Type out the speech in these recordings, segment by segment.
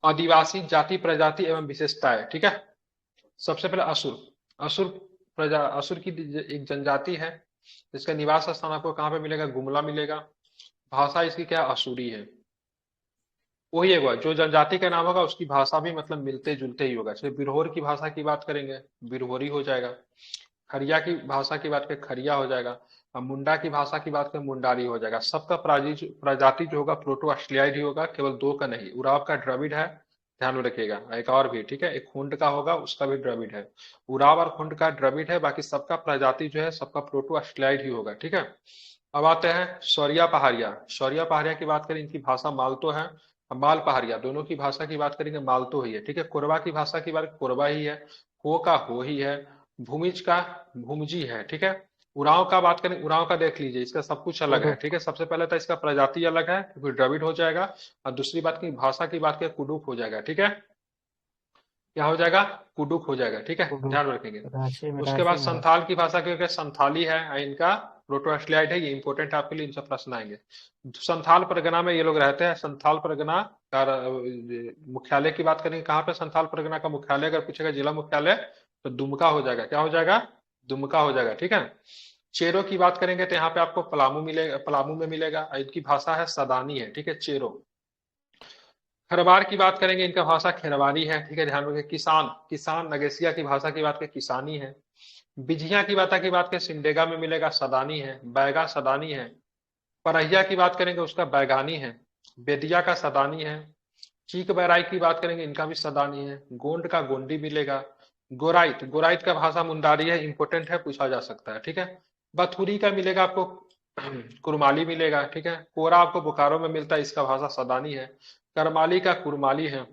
आदिवासी जाति प्रजाति एवं विशेषताएं, ठीक है। सबसे पहले असुर। असुर असुर की एक जनजाति है, जिसका निवास स्थान आपको कहाँ पे मिलेगा, गुमला मिलेगा। भाषा इसकी क्या है, असुरी है। वही होगा जो जनजाति का नाम होगा उसकी भाषा भी मतलब मिलते जुलते ही होगा। जैसे बिरहोर की भाषा की बात करेंगे, बिरहोरी हो जाएगा। खरिया की भाषा की बात करें, खरिया हो जाएगा। और मुंडा की भाषा की बात करें, मुंडारी हो जाएगा। सबका प्रजाति जो होगा प्रोटो ऑस्ट्रेलियाई ही होगा, केवल दो का नहीं। उराव का द्रविड़ है, ध्यान में रखिएगा। एक और भी, ठीक है, एक खुंड का होगा, उसका भी द्रविड़ है। उराव और खुंड का द्रविड़ है, बाकी सबका प्रजाति जो है सबका प्रोटो ऑस्ट्रेलियाई ही होगा, ठीक है। अब आते हैं शौरिया पहाड़िया। शौरिया पहाड़िया की बात करें, इनकी भाषा मालतो है। माल पहाड़िया, दोनों की भाषा की बात करेंगे मालतो ही है, ठीक है। कोरबा की भाषा की बात कोरबा ही है। हो का हो ही है। भूमिज का भूमजी है, ठीक है। उरांव का बात करें, उरांव का देख लीजिए, इसका सब कुछ अलग है, ठीक है। सबसे पहले तो इसका प्रजाति अलग है क्योंकि द्रविड़ हो जाएगा। और दूसरी बात की भाषा की बात करें, कुडुक हो जाएगा, ठीक है। क्या हो जाएगा, कुडुक हो जाएगा, ठीक है, कुडुक। ध्यान में रखेंगे। राशि उसके बाद मराठी मराठी। संथाल की भाषा क्योंकि संथाली है, इनका प्रोटो ऑस्ट्रेलियाइड है, ये इंपॉर्टेंट है आपके लिए, इनसे प्रश्न आएंगे। संथाल परगना में ये लोग रहते हैं। संथाल परगना का मुख्यालय की बात करेंगे, कहाँ पे संथाल परगना का मुख्यालय अगर पूछेगा जिला मुख्यालय, तो दुमका हो जाएगा। क्या हो जाएगा, दुमका हो जाएगा, ठीक है। चेरो की बात करेंगे तो यहाँ पे आपको पलामू मिलेगा, पलामू में मिलेगा। इनकी भाषा है सदानी है, ठीक है, चेरो। खरवार की बात करेंगे, इनका भाषा खेरवारी है, ठीक है, ध्यान रखिए। किसान, किसान नगेसिया की भाषा की बात करें किसानी है। बिझिया की बात करें सिमडेगा में मिलेगा, सदानी है। बैगा सदानी है। परहिया की बात करेंगे, उसका बैगानी है। बेदिया का सदानी है। चीक बैराई की बात करेंगे, इनका भी सदानी है। गोंड का गोंडी मिलेगा। गोराइट, गोराइट का भाषा मुंडारी है, इंपोर्टेंट है, पूछा जा सकता है, ठीक है। बथुरी का मिलेगा आपको कुरमाली मिलेगा, ठीक है। कोरा आपको बोकारो में मिलता है, इसका भाषा सदानी है। करमाली का कुरमाली है।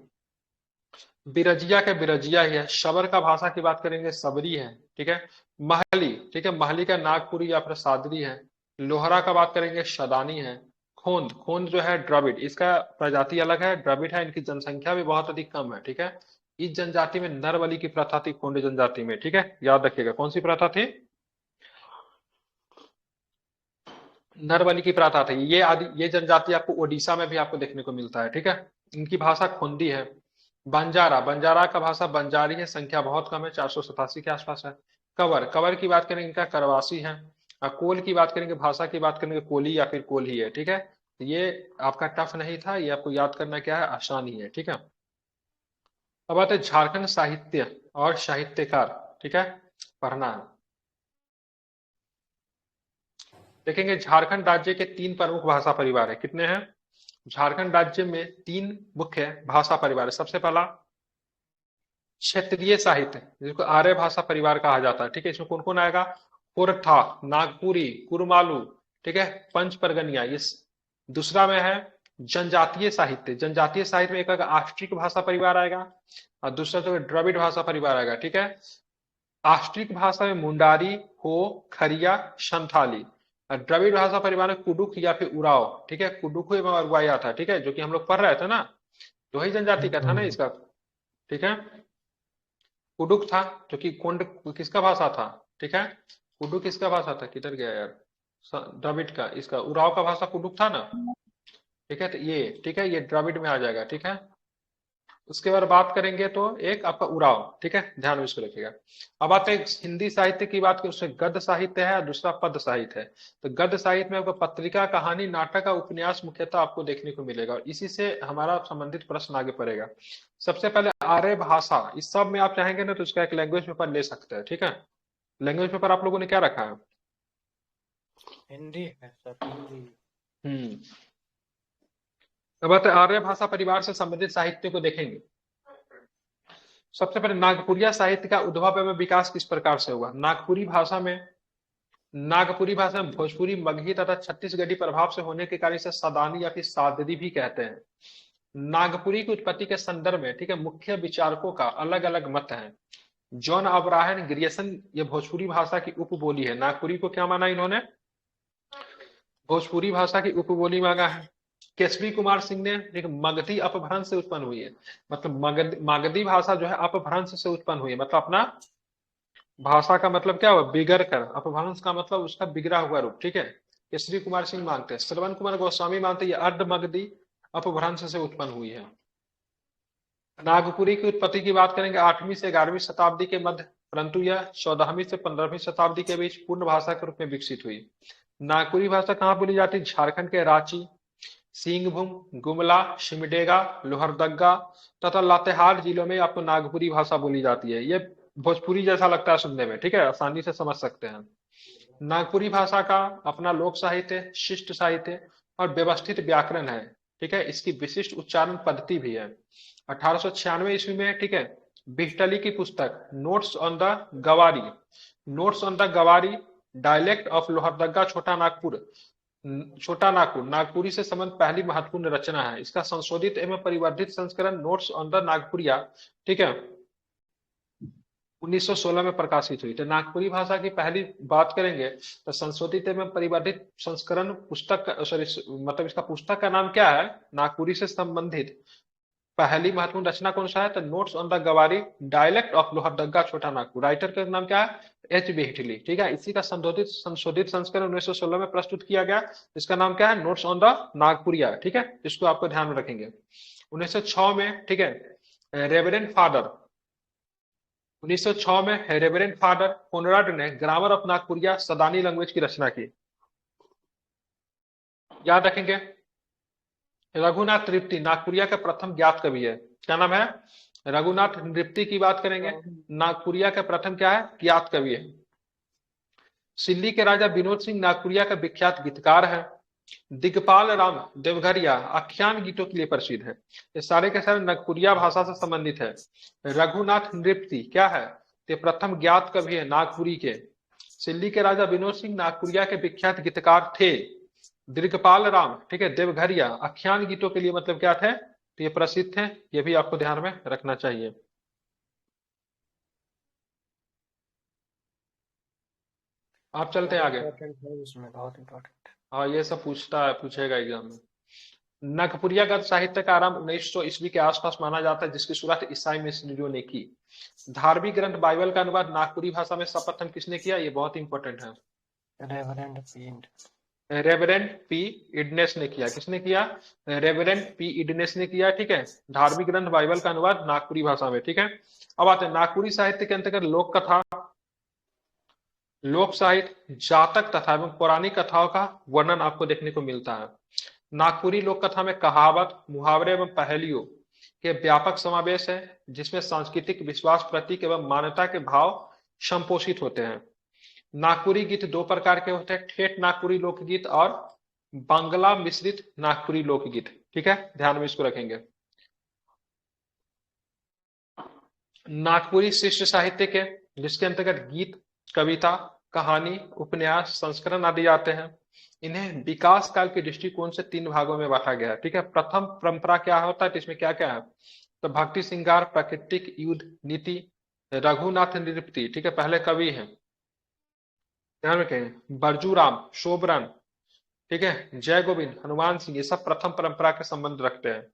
बिरजिया का बिरजिया ही है। शबर का भाषा की बात करेंगे, सबरी है, ठीक है। महली, ठीक है, महली का नागपुरी या फिर सादरी है। लोहरा का बात करेंगे, शदानी है। खोंद, खोंद जो है द्रविड़, इसका प्रजाति अलग है, द्रविड़ है। इनकी जनसंख्या भी बहुत अधिक कम है, ठीक है। इस जनजाति में नरबली की प्रथा थी, खोंड जनजाति में, ठीक है, याद रखिएगा कौन सी प्रथा थी, नरबली की प्रथा थी। ये आदि ये जनजाति आपको ओडिशा में भी आपको देखने को मिलता है, ठीक है। इनकी भाषा खोंदी है। बंजारा, बंजारा का भाषा बंजारी है, संख्या बहुत कम है, 487 के आसपास है। कवर, कवर की बात करेंगे, इनका करवासी है। और कोल की बात करेंगे, भाषा की बात करेंगे, कोली या फिर कोल्ही है, ठीक है। तो ये आपका टफ नहीं था, ये आपको याद करना क्या है, आसान ही है, ठीक है। अब आते हैं झारखंड साहित्य और साहित्यकार, ठीक है, पढ़ना है। देखेंगे झारखंड राज्य के 3 प्रमुख भाषा परिवार है, कितने हैं, झारखंड राज्य में 3 मुख्य भाषा परिवार है। सबसे पहला क्षेत्रीय साहित्य, जिसको आर्य भाषा परिवार कहा जाता है, ठीक है। इसमें कौन कौन आएगा, खोरठा, नागपुरी, कुरुमालू, ठीक है, पंच परगनिया, ये दूसरा में है जनजातीय साहित्य। जनजातीय साहित्य में एक आएगा आष्ट्रिक भाषा परिवार आएगा, और दूसरा जो द्रविड़ भाषा परिवार आएगा, ठीक है। आष्ट्रिक भाषा में मुंडारी, हो, खरिया, संथाली। और द्रविड़ भाषा परिवार में कुडुख या फिर उराव, ठीक है, कुडुख एवं अरवाया था, ठीक है, जो कि हम लोग पढ़ रहे थे ना, तो वही जनजाति का था ना इसका, ठीक है। कुडुक था, जो कि कुंड किसका भाषा था, ठीक है। कुडुक किसका भाषा था, किधर गया यार, द्रविड़ का, इसका उराव का भाषा कुडुक था ना, ठीक है। तो ये, ठीक है, ये द्रविड़ में आ जाएगा, ठीक है। उसके बाद बात करेंगे तो एक आपका उराव, ठीक है, ध्यान में इसको रखिएगा। अब आते हैं हिंदी साहित्य की बात करें, उसमें गद्य साहित्य है और दूसरा पद्य साहित्य है। तो गद्य साहित्य में आपको पत्रिका, कहानी, नाटक और उपन्यास मुख्यतः आपको देखने को मिलेगा, और इसी से हमारा संबंधित प्रश्न आगे पड़ेगा। सबसे पहले आर्य भाषा, इस सब में आप चाहेंगे ना तो इसका एक लैंग्वेज पेपर ले सकते हैं, ठीक है। लैंग्वेज पेपर आप लोगों ने क्या रखा है, हिंदी है सर, हिंदी। हम्म। अब आते हैं आर्य भाषा परिवार से संबंधित साहित्य को देखेंगे। सबसे पहले नागपुरिया साहित्य का उद्भव एवं विकास किस प्रकार से हुआ। नागपुरी भाषा में भोजपुरी, मगही तथा छत्तीसगढ़ी प्रभाव से होने के कारण इसे सदानी या फिर सादरी भी कहते हैं। नागपुरी की उत्पत्ति के संदर्भ में, ठीक है, मुख्य विचारकों का अलग अलग मत है। जॉन अब्राहम ग्रियर्सन, ये भोजपुरी भाषा की उपबोली है। नागपुरी को क्या माना इन्होंने, भोजपुरी भाषा की उपबोली मांगा है। केसरी कुमार सिंह ने एक मगधी अपभ्रंश से उत्पन्न हुई है, मतलब मगधी भाषा जो है अपभ्रंश से उत्पन्न हुई है, मतलब अपना भाषा का मतलब क्या हुआ, बिगड़ कर, अपभ्रंश का मतलब उसका बिगड़ा हुआ रूप, ठीक है। केसरी कुमार सिंह मानते हैं। श्रवण कुमार गोस्वामी मानते हैं ये अर्ध मगधी अपभ्रंश से उत्पन्न हुई है। नागपुरी की उत्पत्ति की बात करेंगे 8वीं से 11वीं शताब्दी के मध्य, परंतु यह 14वीं से 15वीं शताब्दी के बीच पूर्ण भाषा के रूप में विकसित हुई। नागपुरी भाषा कहाँ बोली जाती है? झारखंड के रांची, सिंहभूम, गुमला, सिमडेगा, लोहरदगा तथा लातेहार जिलों में आपको नागपुरी भाषा बोली जाती है। ये भोजपुरी जैसा लगता है सुनने में, ठीक है, आसानी से समझ सकते हैं। नागपुरी भाषा का अपना लोक साहित्य, शिष्ट साहित्य और व्यवस्थित व्याकरण है, ठीक है। इसकी विशिष्ट उच्चारण पद्धति भी है। 1896 ईस्वी में, ठीक है, बिहटली की पुस्तक नोट्स ऑन द गवारी, नोट्स ऑन द गवारी डायलेक्ट ऑफ लोहरदगा छोटा नागपुर, नागपुरी से संबंध पहली महत्वपूर्ण रचना है। इसका संशोधित एवं परिवर्धित संस्करण नोट्स ऑन द नागपुरिया, ठीक है, 1916 में प्रकाशित हुई। तो नागपुरी भाषा की पहली बात करेंगे तो संशोधित एवं परिवर्धित संस्करण पुस्तक, सॉरी मतलब इसका पुस्तक का नाम क्या है? नागपुरी से संबंधित पहली महत्वपूर्ण रचना कौन सा है? तो नोट्स ऑन द गवारी डायलेक्ट ऑफ लोहरदगा छोटा नागपुर। राइटर का नाम क्या है? एच बिहटली, ठीक है। इसी का संशोधित संस्करण 1916 में प्रस्तुत किया गया। इसका नाम क्या है? नोट्स ऑन द नागपुरिया, ठीक है। इसको आपको ध्यान में रखेंगे। 1906 में, ठीक है, रेवरेंड फादर 1906 में रेवरेंड फादर कोनराड ने grammar of Nagpuria Sadani language की रचना की। याद रखेंगे, रघुनाथ नृपति नागपुरिया का प्रथम ज्ञात कवि है। क्या नाम है? रघुनाथ नृपति की बात करेंगे, नागपुरिया का प्रथम क्या है? ज्ञात कवि है। सिल्ली के राजा विनोद सिंह नागपुरिया का विख्यात गीतकार है। दिगपाल राम देवघरिया आख्यान गीतों के लिए प्रसिद्ध है। ये सारे के सारे नागपुरिया भाषा से संबंधित है। रघुनाथ नृपति क्या है? ये प्रथम ज्ञात कवि है नागपुरी के। सिल्ली के राजा विनोद सिंह नागपुरिया के विख्यात गीतकार थे। दिगपाल राम, ठीक है, देवघरिया आख्यान गीतों के लिए मतलब क्या थे? तो ये प्रसिद्ध थे। ये भी आपको ध्यान में रखना चाहिए। आप चलते हैं बहुत आगे। इम्पोर्टेंट है इसमें, बहुत इम्पोर्टेंट। हाँ, ये सब पूछेगा एग्जाम में। नागपुरिया गद्य साहित्य का आरंभ 1900 ईस्वी के आसपास माना जाता है, जिसकी शुरुआत ईसाई मिशनरियों ने की। धार्मिक ग्रंथ बाइबल का अनुवाद नागपुरी भाषा में सर्वप्रथम किसने किया? ये बहुत इंपॉर्टेंट है। रेवरेंड पीड रेवरेंड पी इडनेस ने किया। किसने किया? रेवरेंड पी इडनेस ने किया, ठीक है। धार्मिक ग्रंथ बाइबल का अनुवाद नागपुरी भाषा में, ठीक है। अब आते हैं नागपुरी साहित्य के अंतर्गत लोक कथा, लोक साहित्य, जातक तथा एवं पौराणिक कथाओं का वर्णन आपको देखने को मिलता है। नागपुरी लोक कथा में कहावत, मुहावरे एवं पहेलियों के व्यापक समावेश है, जिसमें सांस्कृतिक विश्वास, प्रतीक एवं मान्यता के भाव संपोषित होते हैं। नागपुरी गीत दो प्रकार के होते हैं, ठेठ नागपुरी लोकगीत और बांग्ला मिश्रित नागपुरी लोकगीत, ठीक है, ध्यान में इसको रखेंगे। नागपुरी शिष्ट साहित्य के, जिसके अंतर्गत गीत, कविता, कहानी, उपन्यास, संस्करण आदि आते हैं। इन्हें विकास काल के दृष्टिकोण से 3 भागों में बांटा गया है, ठीक है। प्रथम परंपरा क्या होता है, तो इसमें क्या क्या है? तो भक्ति श्रृंगार, प्राकृतिक, युद्ध, नीति। रघुनाथ नृपति, ठीक है, पहले कवि हैं, ध्यान रखें। बरजू राम, शोभरन, ठीक है, जय गोविंद, हनुमान सिंह, ये सब प्रथम परंपरा के संबंध रखते हैं।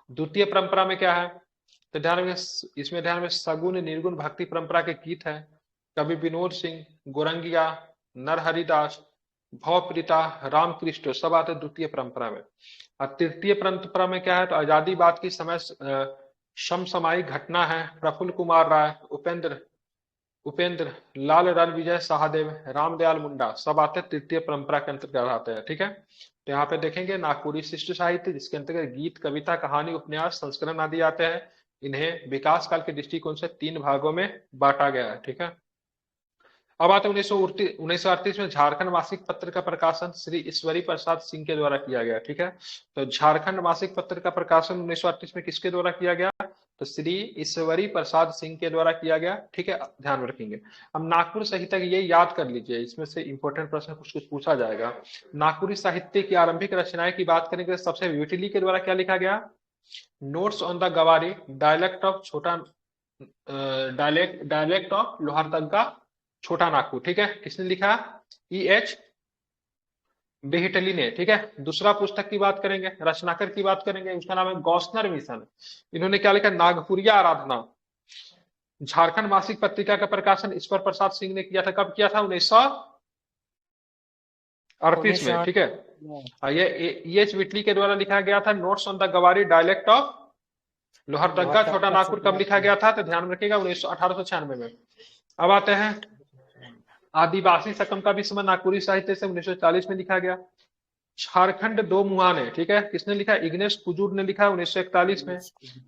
द्वितीय परंपरा में क्या है? तो ध्यान में, इसमें ध्यान में सगुन निर्गुण भक्ति परंपरा के गीत है। कवि विनोद सिंह, गोरंगिया, नरहरिदास, भवप्रीता, रामकृष्ण, सब आते द्वितीय परंपरा में। और तृतीय परंपरा में क्या है? तो आजादीवाद की समसामयिक घटना है। प्रफुल्ल कुमार राय, उपेंद्र लाल, रणविजय सहादेव, रामदयाल मुंडा, सब आते तृतीय परंपरा के अंतर्गत आते हैं, ठीक है। तो यहाँ पे देखेंगे नागपुरी शिष्ट साहित्य, जिसके अंतर्गत गीत, कविता, कहानी, उपन्यास, संस्करण आदि आते हैं। इन्हें विकास काल के दृष्टिकोण से 3 भागों में बांटा गया है, ठीक है। अब आते 1938 में झारखंड मासिक पत्र का प्रकाशन श्री ईश्वरी प्रसाद सिंह के द्वारा किया गया, ठीक है। तो झारखंड मासिक पत्र का प्रकाशन 1938 में किसके द्वारा किया गया? तो श्री ईश्वरी प्रसाद सिंह के द्वारा किया गया, ठीक है, ध्यान में रखेंगे। अब नागपुर साहित्य ये याद कर लीजिए, इसमें से इंपॉर्टेंट प्रश्न कुछ कुछ पूछा जाएगा। नागपुरी साहित्य की आरंभिक रचनाएं की बात करेंगे, सबसे विटिली के द्वारा क्या लिखा गया? नोट्स ऑन द गवारी डायलेक्ट ऑफ लोहरदगा छोटा नागपुर, ठीक है, किसने लिखा? EH बिहटली ने, ठीक है। दूसरा पुस्तक की बात करेंगे, रचनाकार की बात करेंगे, उसका नाम है गौसनर मिशन। इन्होंने क्या लिखा? नागपुरिया आराधना। झारखंड मासिक पत्रिका का प्रकाशन ईश्वर प्रसाद सिंह ने किया था। कब किया था? 1938 में, ठीक है। ये EH बिटली के द्वारा लिखा गया था नोट्स ऑन द गवारी डायलेक्ट ऑफ लोहरदग्गा छोटा नागपुर कब लिखा गया था? तो ध्यान में रखिएगा 1896 में। अब आते हैं आदिवासी सकम का भी समय नागपुरी साहित्य से 1940 में लिखा गया। झारखंड दो मुहाने, ठीक है, किसने लिखा? इग्नेश कुजूर ने लिखा 1941 में।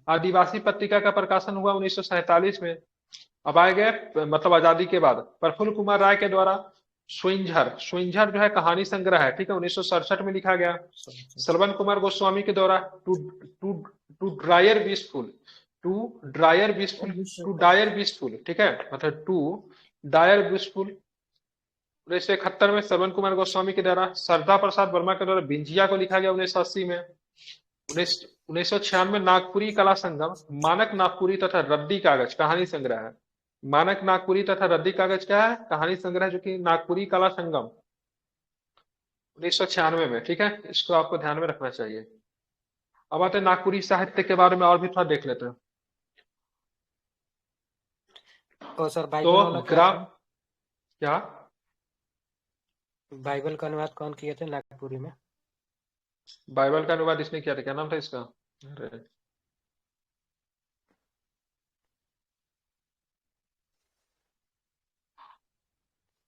आदिवासी पत्रिका का प्रकाशन हुआ 1947 में। अब आए गए मतलब आजादी के बाद प्रफुल्ल कुमार राय के द्वारा स्विंझर जो है कहानी संग्रह है, ठीक है, 1967 में लिखा गया। श्रवण कुमार गोस्वामी के द्वारा टू टू टू ड्रायर बीसफुल टू डायर बीसफुल, ठीक है, मतलब टू डायर बीसफुल 1971 में श्रवण कुमार गोस्वामी के द्वारा। सरदा प्रसाद वर्मा के द्वारा बिंजिया को लिखा गया 1980 में। 1996 नागपुरी कला संगम मानक नागपुरी तथा रद्दी कागज कहानी संग्रह है। मानक नागपुरी तथा रद्दी कागज क्या है? कहानी संग्रह, जो कि नागपुरी कला संगम 1996 में, ठीक है, इसको आपको ध्यान में रखना चाहिए। अब आते हैं नागपुरी साहित्य के बारे में और भी थोड़ा देख लेते हैं। तो सर तो बाइबल वाला क्या बाइबल का अनुवाद कौन किए थे नागपुरी में? बाइबल का अनुवाद इसने किया था, क्या नाम था इसका? अरे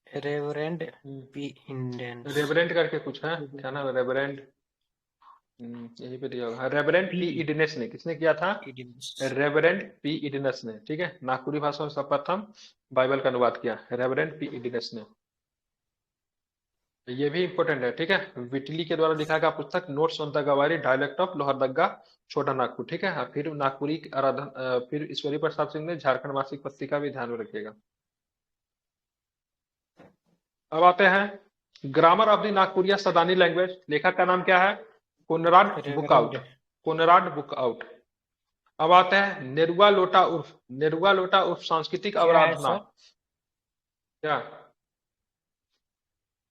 रेवरेंड पी इंडेंस। रेवरेंट करके कुछ है, क्या नाम है? रेवरेंट, यहीं पे दिया होगा। रेवरेंट पी इडिनेस ने, किसने किया था? रेवरेंट पी इडिनेस ने, ठीक है, नागपुरी भाषा में सर्वप्रथम बाइबल का अनुवाद किया रेवरेंट पी इडिनेस ने। ये भी इंपॉर्टेंट है, ठीक है। विटली के द्वारा लिखा गया पुस्तक नोट्स ऑन द गवारी डायलेक्ट ऑफ लोहरदग्गा छोटा नागपुर, ठीक है। फिर नागपुरी आराधन फिर ईश्वरी प्रसाद सिंह ने झारखंड मासिक पत्रिका भी ध्यान में रखिएगा। अब आते हैं grammar of the Nagpuria Sadani language. लेखक का नाम क्या है? कोनराड बुकआउट। अब आते हैं नेरुआ लोटा उर्फ सांस्कृतिक अवराधना। क्या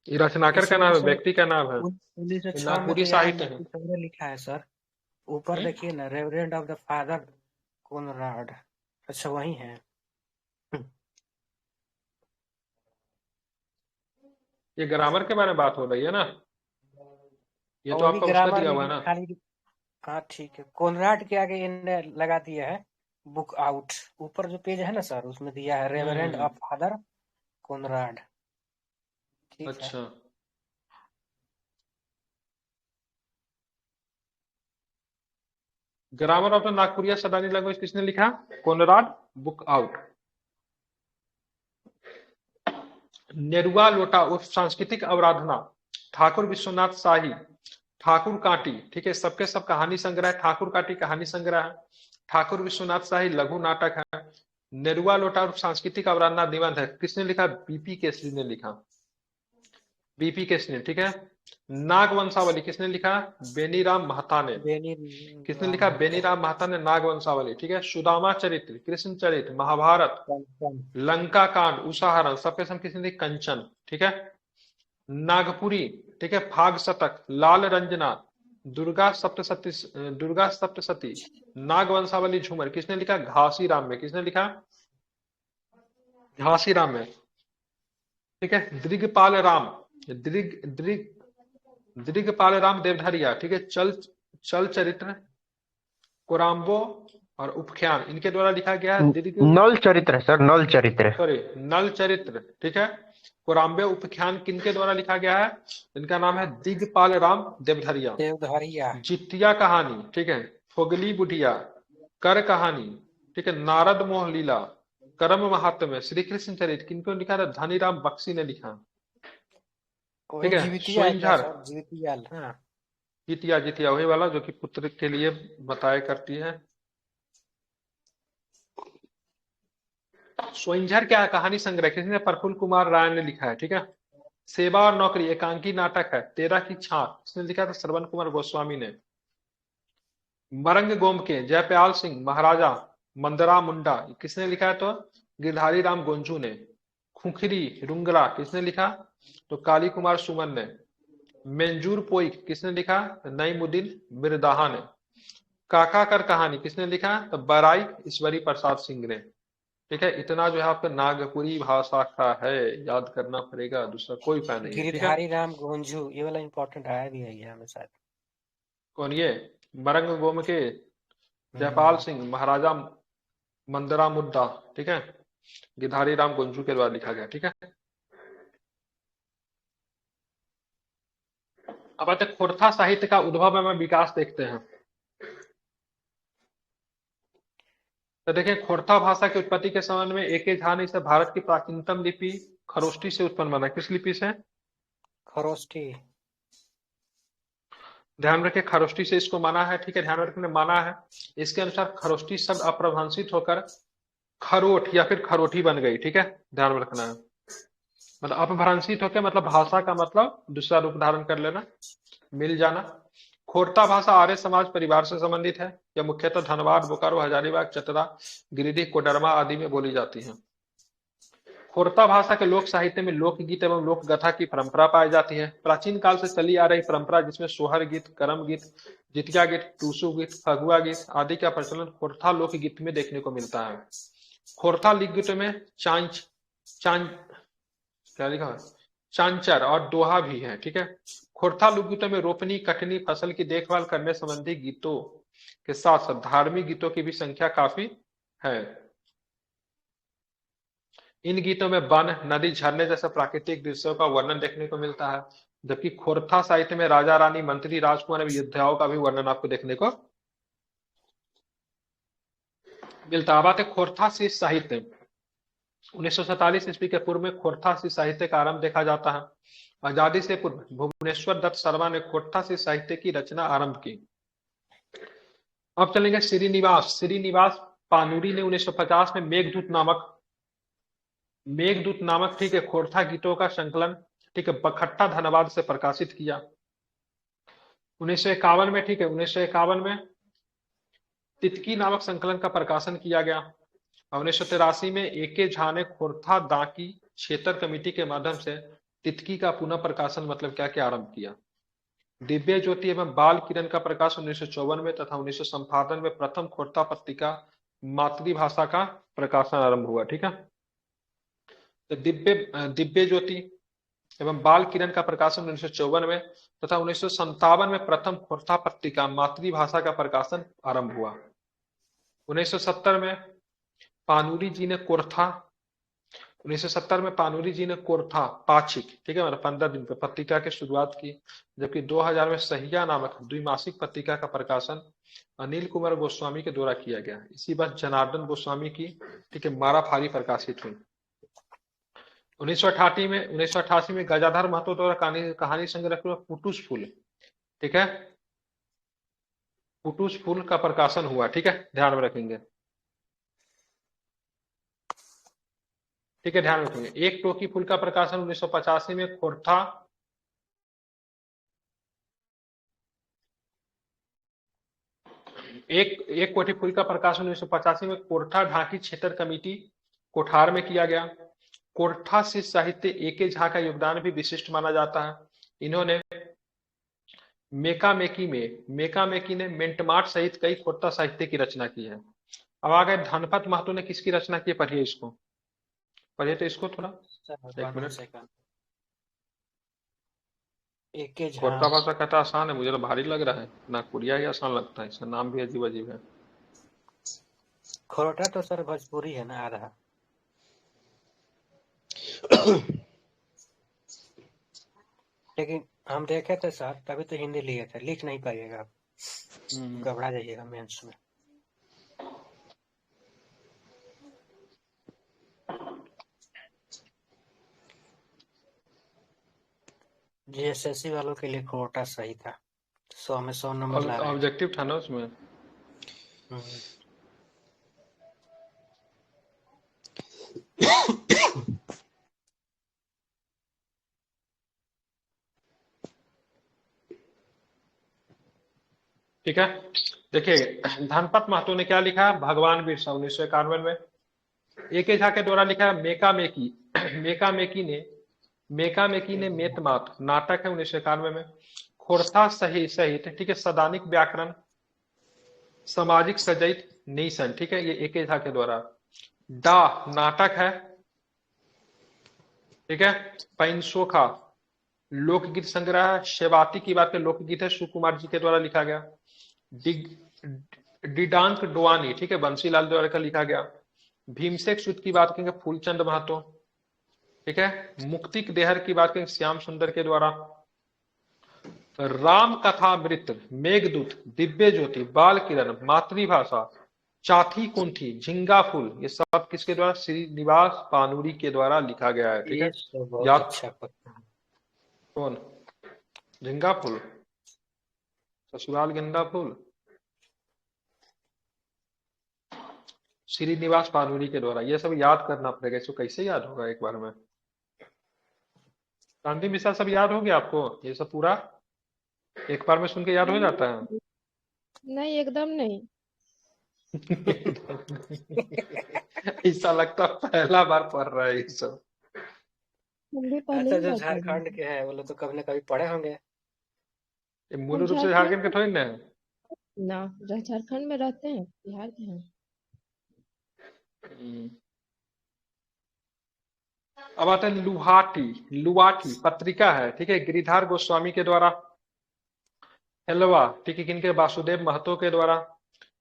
ये रचनाकार का नाम है, व्यक्ति का नाम है? 1906 में नागपुरी तो साहित्य है। संग्रह लिखा है सर, ऊपर देखिए ना, reverend of the father Konrad. अच्छा वही है। ये ग्रामर के बारे में बात हो रही है ना? ये तो आपका उसका दिया हुआ है ना? खाली हाँ ठीक है, कोनराड के आगे इन्हें लगा दिया है बुक आउट। ऊपर जो पेज है ना सर, उसमें दिया है रेवरेंड ऑफ फादर कोनराड। ठीक है। अच्छा, grammar of the Nagpuria Sadani language किसने लिखा? Conrad book out. नेरुआ लोटा उर्फ सांस्कृतिक अवराधना ठाकुर विश्वनाथ शाही ठाकुर काटी, ठीक है, सबके सब कहानी संग्रह है। ठाकुर काटी कहानी संग्रह है। ठाकुर विश्वनाथ शाही लघु नाटक है। नेरुआ लोटा उर्फ सांस्कृतिक अवराधना निबंध है, किसने लिखा? बीपी केसरी ने लिखा। बीपी केसरी, ठीक है। नागवंशावली किसने लिखा? बेनीराम महता ने। किसने लिखा? बेनीराम महता ने नागवंशावली, ठीक है। सुदामा चरित्र, कृष्ण चरित्र, महाभारत, लंका कांड, उषाहरण, सबके सब किसने लिखा? कंचन, ठीक है। नागपुरी, ठीक है, फाग शतक, लाल रंजना, दुर्गा सप्तशती, नागवंशावली झूमर, किसने लिखा? घासी राम में। किसने लिखा? घासी राम में, ठीक है। दृगपाल राम दृगपाल राम देवधरिया, ठीक है। चल चरित्र, कोराम्बो और उपख्यान इनके द्वारा लिखा गया है। नल चरित्र सर, नल चरित्र, सॉरी नल चरित्र, ठीक है। कोराम्बे उपख्यान किनके द्वारा लिखा गया है? इनका नाम है दिगपाल राम देवधरिया। जितिया कहानी, ठीक है। फोगली बुढ़िया, कर कहानी, ठीक है। नारद मोह लीला, कर्म महात्म्य, श्री कृष्ण चरित्र किनको लिखा था? धनीराम बख्शी ने लिखा, ठीक है। जितिया वही वाला जो कि पुत्र के लिए बताया करती है। स्वइंझर क्या है? कहानी संग्रह, किसने? प्रफुल्ल कुमार राय ने लिखा है, ठीक है। सेवा और नौकरी एकांकी नाटक है। 13 की छाप किसने लिखा था? श्रवण कुमार गोस्वामी ने। मरंग गोमके जयपाल सिंह महाराजा मंदरा मुंडा किसने लिखा है? तो गिरधारी राम गोंजू ने। खुखरी रुंगरा किसने लिखा? तो काली कुमार सुमन ने। मेंजूर पोई किसने लिखा? नईमुद्दीन मिर्दाहा ने। काका कर कहानी किसने लिखा? तो बराई ईश्वरी प्रसाद सिंह ने, ठीक है। इतना जो है आपका नागपुरी भाषा का है, याद करना पड़ेगा, दूसरा कोई उपाय नहीं है। गिरधारी राम गोंजू, ये वाला इंपॉर्टेंट आया भी है हमें शायद। कौन ये? मरंग गोम के जयपाल सिंह, महाराजा मंदरा मुद्दा, ठीक है, गिधारी राम गुंजू के द्वारा लिखा गया, ठीक है। अब आते हैं खोरथा साहित्य का उद्भव एवं विकास देखते हैं। तो देखें, खोरथा भाषा की उत्पत्ति के संबंध में ए.के. झा ने इसे भारत की प्राचीनतम लिपि खरोष्ठी से उत्पन्न माना। किस लिपि से? खरोष्ठी। ध्यान रखें, खरोष्ठी से इसको माना है, ठीक है, ध्यान रखने माना है। इसके अनुसार खरोष्ठी शब्द अप्रभंसित होकर खरोठ या फिर खरोठी बन गई, ठीक है, ध्यान में रखना है। मतलब अपभ्रंशित होकर मतलब भाषा का मतलब दूसरा रूप धारण कर लेना, मिल जाना। खोरता भाषा आर्य समाज परिवार से संबंधित है। यह मुख्यतः धनबाद, बोकारो, हजारीबाग, चतरा, गिरिडीह, कोडरमा आदि में बोली जाती है। खोरता भाषा के लोक साहित्य में लोकगीत एवं लोकगाथा की परंपरा पाई जाती है। प्राचीन काल से चली आ रही परंपरा जिसमें सोहर गीत, करम गीत, जितिया गीत, टूसू गीत, फगुआ गीत आदि का प्रचलन खोरथा लोकगीत में देखने को मिलता है। खोरथा लोकगीत में क्या लिखा है, चांचर और दोहा भी है, ठीक है। खोरथा लोकगीतों में रोपनी, कटनी, फसल की देखभाल करने संबंधी गीतों के साथ साथ धार्मिक गीतों की भी संख्या काफी है। इन गीतों में वन, नदी, झरने जैसे प्राकृतिक दृश्यों का वर्णन देखने को मिलता है, जबकि खोरथा साहित्य में राजा रानी, मंत्री, राजकुमार एवं योद्धाओं का भी वर्णन आपको देखने को मिलता है। बात है खोरथा सी साहित्य। 1947 ईस्वी के पूर्व में खोरथा सी साहित्य का आरंभ देखा जाता है। आजादी से पूर्व भुवनेश्वर दत्त शर्मा ने खोरथा सी साहित्य की रचना आरंभ की। अब चलेंगे श्रीनिवास पानुरी ने 1950 में मेघदूत नामक ठीक है खोरथा गीतों का संकलन ठीक है बखट्टा धनबाद से प्रकाशित किया। 1951 में ठीक है 1951 में तितकी नामक संकलन का प्रकाशन किया गया। 1983 में ए.के. झा ने खोरथा दाकी क्षेत्र कमेटी के माध्यम से तितकी का पुनः प्रकाशन मतलब क्या क्या आरंभ किया। दिव्य ज्योति एवं बाल किरण का प्रकाश 1954 में तथा 1957 में प्रथम खोरथा पत्रिका मातृभाषा का प्रकाशन आरंभ हुआ, ठीक है। तो दिव्य ज्योति एवं बाल किरण का प्रकाशन 1954 में तथा 1957 में प्रथम खोरथा पत्रिका मातृभाषा का प्रकाशन आरंभ हुआ। 1970 में पानुरी जी ने कोरथा पाक्षिक ठीक है मतलब 15 दिन पर पत्रिका की शुरुआत की, जबकि 2000 में सहिया नामक द्विमासिक पत्रिका का प्रकाशन अनिल कुमार गोस्वामी के द्वारा किया गया। इसी वर्ष जनार्दन गोस्वामी की ठीक है माराफारी प्रकाशित हुई। 1988 में गजाधर महतो द्वारा कहानी संग्रह पुटुस फूल ठीक है पुटुस फूल का प्रकाशन हुआ, ठीक है, ध्यान में रखेंगे, ठीक है, ध्यान रखेंगे। एक टोकी फूल का प्रकाशन 1985 में खोरथा एक कोठी फूल का प्रकाशन 1985 में कोरठा ढाकी क्षेत्र कमेटी कोठार में किया गया। कोरठा से साहित्य ए.के. झा का योगदान भी विशिष्ट माना जाता है। इन्होंने मेका मेकी ने मेंटमार्ट सहित कई खोरठा साहित्य की रचना की है। अब आ गए धनपत महतो ने किसकी रचना की, पढ़िए तो इसको थोड़ा एक मिनट। ए.के. झा खोरठा भाषा कहता आसान है, मुझे तो भारी लग रहा है, नागपुरिया ही आसान लगता है, इसका नाम भी अजीब अजीब है। खोरठा तो सर भोजपुरी है ना आधा। लेकिन हम देखे थे सर तभी तो हिंदी लिए थे, लिख नहीं पाइएगा आप, घबरा जाइएगा मेंस में। जीएसएससी वालों के लिए खोरठा सही था, 100 में 100 नंबर ला रहे हैं। ऑब्जेक्टिव था ना उसमें। ठीक है, देखिए धनपत महतो ने क्या लिखा, भगवान बिरसा 1991 में। ए.के. झा के द्वारा लिखा है मेका मेकी ने मेतमात नाटक है 1991 में। खोरथा सहित ठीक है सदानिक व्याकरण सामाजिक सजैत नीसन, ठीक है, ये ए.के. झा के द्वारा। डा नाटक है, ठीक है। पैनसोखा लोकगीत संग्रह, शेवाती की बात है लोकगीत है, सुकुमार जी के द्वारा लिखा गया। डिडांक डोआनी, ठीक है, बंसीलाल द्वारा का लिखा गया। भीमसेक सुत की बात करेंगे फूलचंद महतो, ठीक है। मुक्तिक देहर की बात करेंगे श्याम सुंदर के द्वारा। राम कथामृत, मेघदूत, दिव्य ज्योति, बाल किरण, मातृभाषा, चाथी कुंठी, झिंगा फूल, ये सब किसके द्वारा? श्रीनिवास पानूरी के द्वारा लिखा गया है, ठीक ये है। तो बहुत याद अच्छा पता है। कौन? झिंगा फूल, ससुराल गेंदा फूल, श्रीनिवास पानूरी के द्वारा। ये सब याद करना पड़ेगा, इसको कैसे याद होगा एक बार में? गांधी मिश्रा सब याद हो गया आपको? ये सब पूरा एक बार में सुन के याद हो जाता है? नहीं, एकदम नहीं। ऐसा लगता है पहला बार पढ़ रहा है ये सब। हम भी पहले अच्छा, ही जो बार कर रहे झारखंड हैं। के हैं वो लोग तो कभी न कभी पढ़े होंगे। ये मूल हम रूप से झारखंड के झारखंड थोड़ी ना है। ना, झारखंड में रहते हैं, बिहार के हैं। अब आता है लुहाटी, लुआठी पत्रिका है, ठीक है, गिरिधार गोस्वामी के द्वारा। हेलवा, ठीक है, किनके? वासुदेव महतो के द्वारा।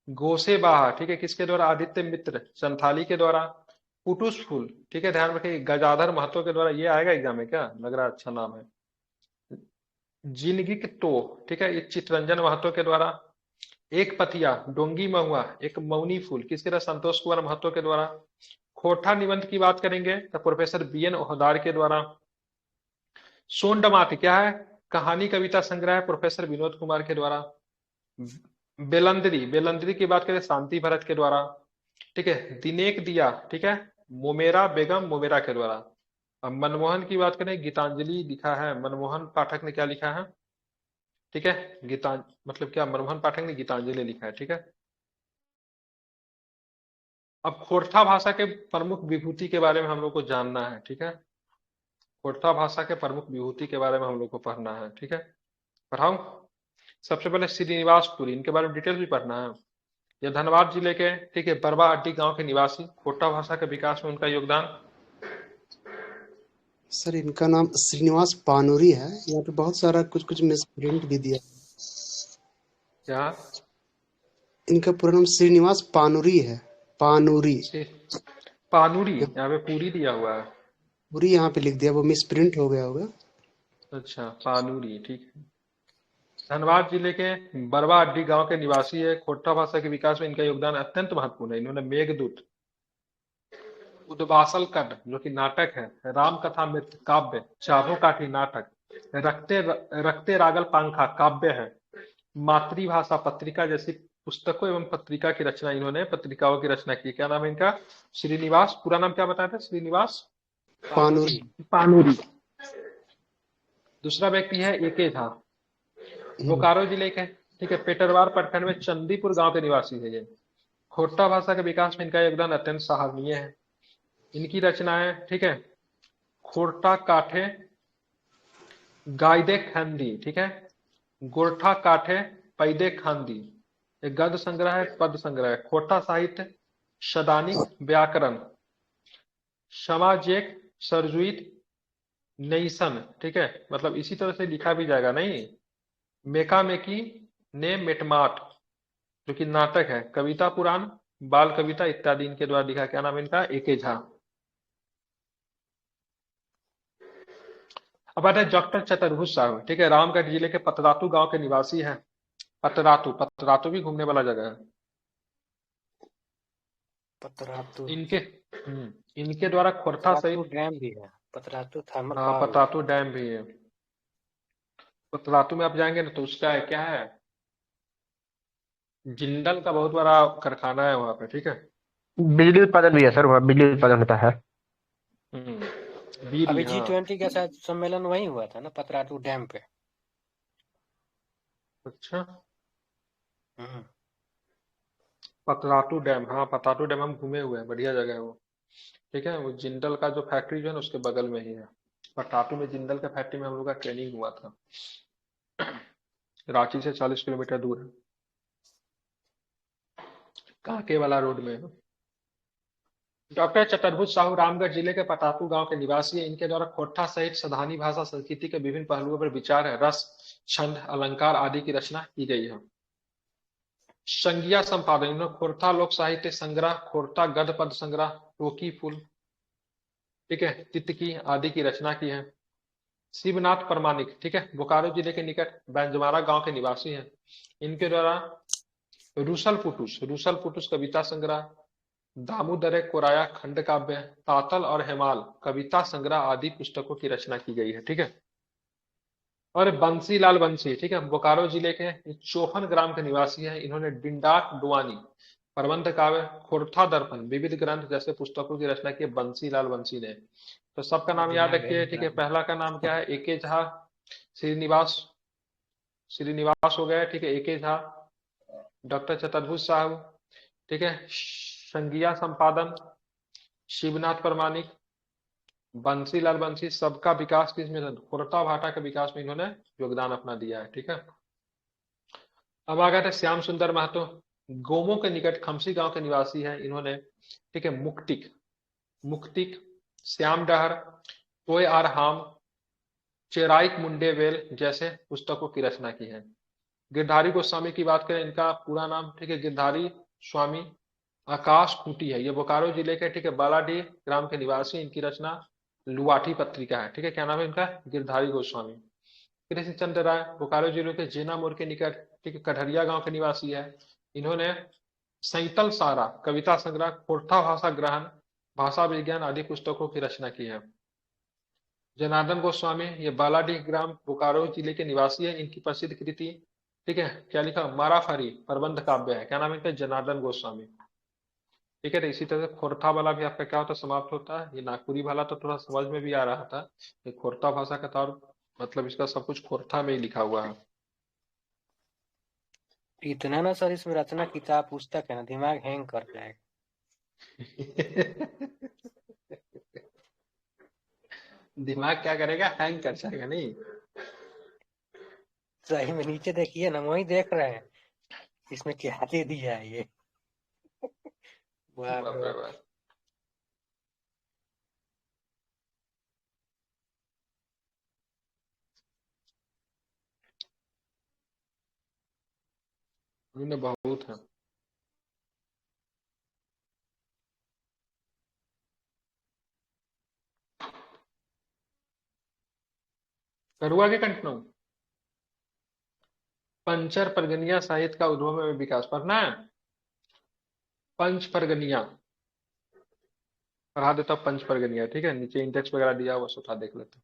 गोसेबाहा, ठीक है, किसके द्वारा? आदित्य मित्र संथाली के द्वारा। पुटुस फूल, ठीक है, ध्यान रखिए, गजाधर महतो के द्वारा। ये आएगा एग्जाम में क्या? लग रहा है अच्छा नाम है। जिनगिक तो, ठीक है, ये चितरंजन महतो के द्वारा। एक पथिया, डोंगी महुआ, एक मौनी फूल, किसके द्वारा? संतोष कुमार महतो के द्वारा। खोटा निबंध की बात करेंगे तो प्रोफेसर बी एन ओहदार के द्वारा। सोंडमात क्या है? कहानी कविता संग्रह है, प्रोफेसर विनोद कुमार के द्वारा। बेलंदरी, बेलंदरी की बात करें शांति भरत के द्वारा, ठीक है। दिनेक दिया, ठीक है, मोमेरा बेगम मोमेरा के द्वारा। अब मनमोहन की बात करें, गीतांजलि लिखा है, मनमोहन पाठक ने क्या लिखा है? ठीक है, गीता मतलब क्या? मनमोहन पाठक ने गीतांजलि लिखा है, ठीक है। अब खोरठा भाषा के प्रमुख विभूति के बारे में हम लोग को जानना है, ठीक है। खोरठा भाषा के प्रमुख विभूति के बारे में हम लोग को पढ़ना है, ठीक है। पढ़ाऊं? सबसे पहले श्रीनिवासपुरी, इनके बारे में डिटेल भी पढ़ना है। ये धनबाद जिले के, ठीक है, बरवा अड्डी गांव के निवासी, खोरठा भाषा के विकास में उनका योगदान। सर इनका नाम श्रीनिवास पानूरी है। यहाँ पे बहुत सारा कुछ कुछ मिसप्रिंट भी दिया। क्या? इनका पूरा नाम श्रीनिवास पानूरी है। पानूरी। पानूरी, यहाँ पे पूरी दिया हुआ है। पूरी यहाँ पे लिख दिया, वो मिसप्रिंट हो गया होगा। अच्छा, पानूरी, ठीक है। धनबाद जिले के बरवा अड्डी गांव के निवासी है। खोरठा भाषा के विकास में इनका योगदान अत्यंत महत्वपूर्ण है। इन्होंने मेघदूत, उद्वासल कद जो कि नाटक है, राम कथा मृत काव्य, चाभो काठी नाटक, रखते रखते रागल पंखा काव्य है, मातृभाषा पत्रिका जैसी पुस्तकों एवं पत्रिका की रचना, इन्होंने पत्रिकाओं की रचना की। क्या नाम है इनका? श्रीनिवास, पूरा नाम क्या बताया था? श्रीनिवास पानूरी। पानूरी। दूसरा व्यक्ति है एके झा, बोकारो जिले के, ठीक है, पेटरवार प्रखंड में चंदीपुर गांव के निवासी है ये। खोरठा भाषा के विकास में इनका योगदान अत्यंत सराहनीय है। इनकी रचनाएं, ठीक है, खोरठा काठे गायदे खांदी, ठीक है, गोरठा काठे पैदे खांदी, एक गद्य संग्रह है, पद संग्रह है। खोरठा साहित्य, शदानिक व्याकरण, समाजेक सरजुइत नईसन, ठीक है, मतलब इसी तरह से लिखा भी जाएगा, नहीं मेका मेकी ने मेटमाट जो कि नाटक है, कविता पुराण, बाल कविता इत्यादि इनके द्वारा लिखा। क्या नाम है इनका? एके झा। अब आता है डॉक्टर चतुर्भुज साहू, ठीक है, रामगढ़ जिले के पतरातू गांव के निवासी हैं। पतरातू, पतरातू भी घूमने वाला जगह है। पतरातू, इनके इनके द्वारा खोरठा पतरातू सहित, डैम भी है, पतरातू थर्मल हाँ, पावर। पतरातू डैम भी है। पतरातू में आप जाएंगे ना तो उसका है, क्या है, जिंदल का बहुत बड़ा कारखाना है वहां पे, ठीक है। बिजली उत्पादन भी है सर, वहाँ बिजली उत्पादन होता है। बीरी, अभी हाँ। G20 का शायद सम्मेलन वहीं हुआ था ना, पतरातू डैम पे। अच्छा, हम्म। पतरातू डैम, हाँ, पतरातू डैम हम घूमे हुए हैं, बढ़िया जगह है वो, ठीक है। वो जिंदल का जो फैक्ट्री जो है ना उसके बगल में ही है। पतरातू में जिंदल का फैक्ट्री में हम लोग का ट्रेनिंग हुआ था। रांची से 40 किलोमीटर दूर है, कांके वाला रोड में है। डॉक्टर चतुर्भुज साहू रामगढ़ जिले के पतातू गांव के निवासी है। इनके द्वारा खोरठा सहित सधानी भाषा संस्कृति के विभिन्न पहलुओं पर विचार है, रस, छंद, अलंकार आदि की रचना की गई है। संज्ञा संपादन, इन्होंने खोरथा लोक साहित्य संग्रह, खोरथा गद्य पद संग्रह, टोकी फूल, ठीक है, तितकी आदि की रचना की है। शिवनाथ परमाणिक, ठीक है, बोकारो जिले के निकट बैंजमारा गांव के निवासी हैं। इनके द्वारा रूसल पुटुस कविता संग्रह, दामोदर कोराया खंड काव्य, तातल और हेमाल कविता संग्रह आदि पुस्तकों की रचना की गई है, ठीक है। और बंसीलाल बंसी, ठीक है, बोकारो जिले के चोफन ग्राम के निवासी हैं। इन्होंने डिंडाक डुआनी, प्रबंध काव्य, खोरथा दर्पण, विविध ग्रंथ जैसे पुस्तकों की रचना की बंसीलाल बंसी ने। तो सबका नाम याद दिमाग है रखिए, ठीक है। पहला का नाम क्या है? एके झा, श्रीनिवास श्रीनिवास हो गया, ठीक है, एके झा, डॉक्टर चतुर्भुज साहू, ठीक है, संज्ञा संपादन, शिवनाथ परमाणिक, बंसीलाल बंसी। सबका विकास किसमें? खोरठा भाटा के विकास में इन्होंने योगदान अपना दिया है, ठीक है। अब आ गए थे श्याम सुंदर महतो, गोमो के निकट खमसी गांव के निवासी हैं इन्होंने, ठीक है, मुक्तिक, श्याम डहर, टोय आर हाम, चेराइक मुंडे वेल जैसे पुस्तकों की रचना की है। गिरधारी गोस्वामी की बात करें, इनका पूरा नाम, ठीक है, गिरधारी स्वामी आकाश खूंटी है। ये बोकारो जिले के, ठीक है, बालाडीह ग्राम के निवासी। इनकी रचना लुवाठी पत्रिका है, ठीक है। क्या नाम है इनका? गिरधारी गोस्वामी। कृष्ण चंद्र राय, बोकारो जिले के जेना मोड़ के निकट, ठीक है, कढ़रिया गांव के निवासी है। इन्होंने सैतल सारा कविता संग्रह, खोरठा भाषा ग्रहण, भाषा विज्ञान आदि पुस्तकों की रचना की है। जनार्दन गोस्वामी, ये बालाडीह ग्राम बोकारो जिले के निवासी है। इनकी प्रसिद्ध कृति, ठीक है, क्या लिखा? माराफरी प्रबंध काव्य है। क्या नाम है इनका? जनार्दन गोस्वामी, ठीक है। तो इसी तरह से खोरठा वाला भी आपका क्या होता है? समाप्त होता है। ये नागपुरी वाला तो थोड़ा समझ में भी आ रहा था, ये खोरठा भाषा का तौर, मतलब इसका सब कुछ खोरठा में ही लिखा हुआ है। इतना ना सर इसमें रचना किताब पुस्तक है ना, दिमाग हैंग कर जाएगा। दिमाग क्या करेगा? हैंग कर जाएगा, नहीं? सही में नीचे देखिए ना, वही देख रहे हैं इसमें क्या दे दिया है ये। वाह बाप रे बाप। उन्होंने बहुत है। करुआ के कंटनों, पंचर परगनिया साहित्य का उद्भव में विकास पढ़ना है। पंच परगनिया पढ़ा देता हूं, पंच परगनिया, ठीक है, नीचे इंडेक्स वगैरह दिया हुआ उठा देख लेते हैं।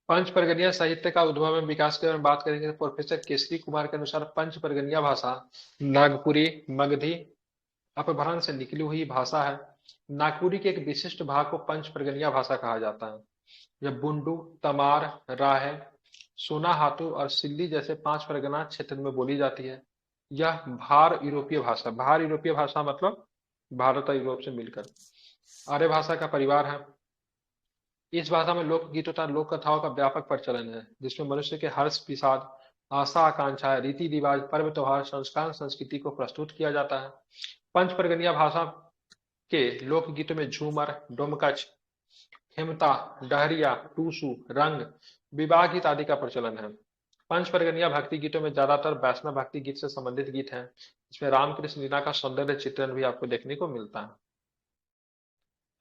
पंच परगनिया साहित्य का उद्भव में विकास के बारे में बात करेंगे तो प्रोफेसर केसरी कुमार के अनुसार पंच परगनिया भाषा नागपुरी मगधी अपभ्रंश से निकली हुई भाषा है। नागपुरी के एक विशिष्ट भाग को पंच परगनिया भाषा कहा जाता है। यह बुंडू, तमार, राहे, सोनाहातू और सिल्ली जैसे 5 परगना क्षेत्र में बोली जाती है। यह भार यूरोपीय भाषा मतलब भारत और यूरोप से मिलकर आर्य भाषा का परिवार है। इस भाषा में लोकगीतों तथा लोक कथाओं का व्यापक प्रचलन है, जिसमें मनुष्य के हर्ष विषाद, आशा आकांक्षा, रीति रिवाज, पर्व त्योहार, संस्कार संस्कृति को प्रस्तुत किया जाता है। पंच परगनिया भाषा के लोकगीतों में झूमर, डोमकच, हेमता, डहरिया, टूसू, रंग, विवाह गीत आदि का प्रचलन है। पंच परगनिया भक्ति गीतों में ज्यादातर वैष्णव भक्ति गीत से संबंधित गीत हैं। इसमें रामकृष्ण लीला का सौंदर्य चित्रण भी आपको देखने को मिलता है।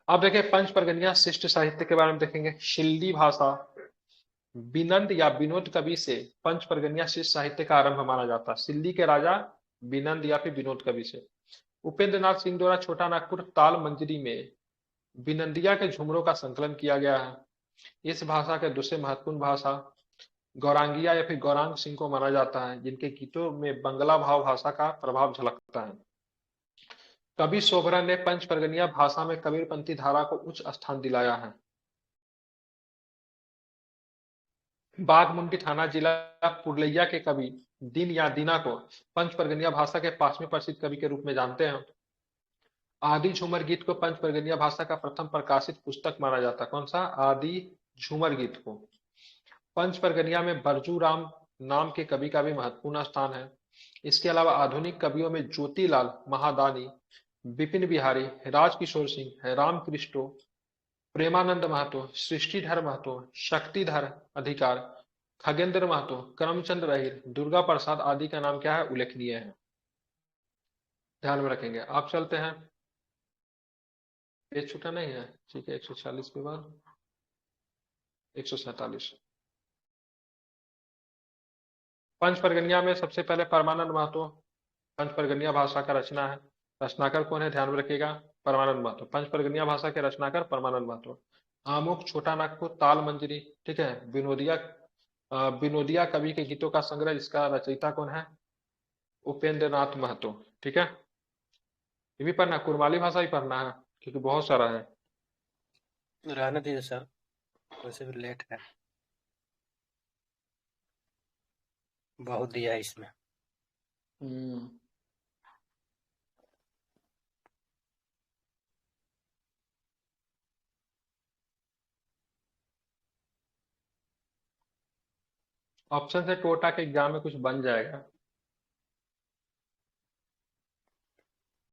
अब देखें पंच परगनिया शिष्ट साहित्य के बारे में देखेंगे। शिल्दी भाषा बिनंद या विनोद कवि से पंच परगनिया शिष्ट साहित्य का आरंभ माना जाता है। सिल्ली के राजा बिनंद या फिर विनोद कवि से। उपेंद्र नाथ सिंह द्वारा छोटा नागपुर ताल मंजरी में बिनंदिया के झुमरों का संकलन किया गया है। इस भाषा के दूसरे महत्वपूर्ण भाषा गौरांगिया या फिर गौरांग सिंह को माना जाता है, जिनके गीतों में बंगला भाव भाषा का प्रभाव झलकता है। कवि शोभरा ने पंच परगनिया भाषा में कबीरपंथी धारा को उच्च स्थान दिलाया है। बाघमुंडी थाना जिला पुरलैया के कवि दिन या दीना को पंच परगनिया भाषा के 5वें प्रसिद्ध कवि के रूप में जानते हैं। आदि झूमर गीत को पंच परगनिया भाषा का प्रथम प्रकाशित पुस्तक माना जाता है। कौन सा? आदि झूमर गीत को। पंच परगनिया में बरजू राम नाम के कवि का भी महत्वपूर्ण स्थान है। इसके अलावा आधुनिक कवियों में ज्योतिलाल महादानी, विपिन बिहारी, राजकिशोर सिंह, राम कृष्णो, प्रेमानंद महतो, सृष्टिधर महतो, शक्तिधर अधिकार, खगेंद्र महतो, करमचंद अहिर, दुर्गा प्रसाद आदि का नाम क्या है? उल्लेखनीय है। ध्यान में रखेंगे। आप चलते हैं, पेज छूटा नहीं है, ठीक है। 146 के बाद 147। पंच परगनिया में सबसे पहले परमानंद महतो, पंच परगनिया भाषा का रचना है, रचनाकर कौन है? ध्यान में रखिएगा, परमानंद महतो। पंच परगनिया भाषा के रचनाकर परमानंद महतो। आमुख, छोटा नागपुर, ताल मंजरी, ठीक है। विनोदिया कवि के गीतों का संग्रह, इसका रचयिता कौन है? उपेंद्र नाथ महतो, ठीक है। ये भी पढ़ना, कुरमाली भाषा ही पढ़ना है क्योंकि बहुत सारा है। रहने दीजिए सर, वैसे भी लेट है, बहुत दिया है इसमें। ऑप्शन से टोटा के एग्जाम में कुछ बन जाएगा।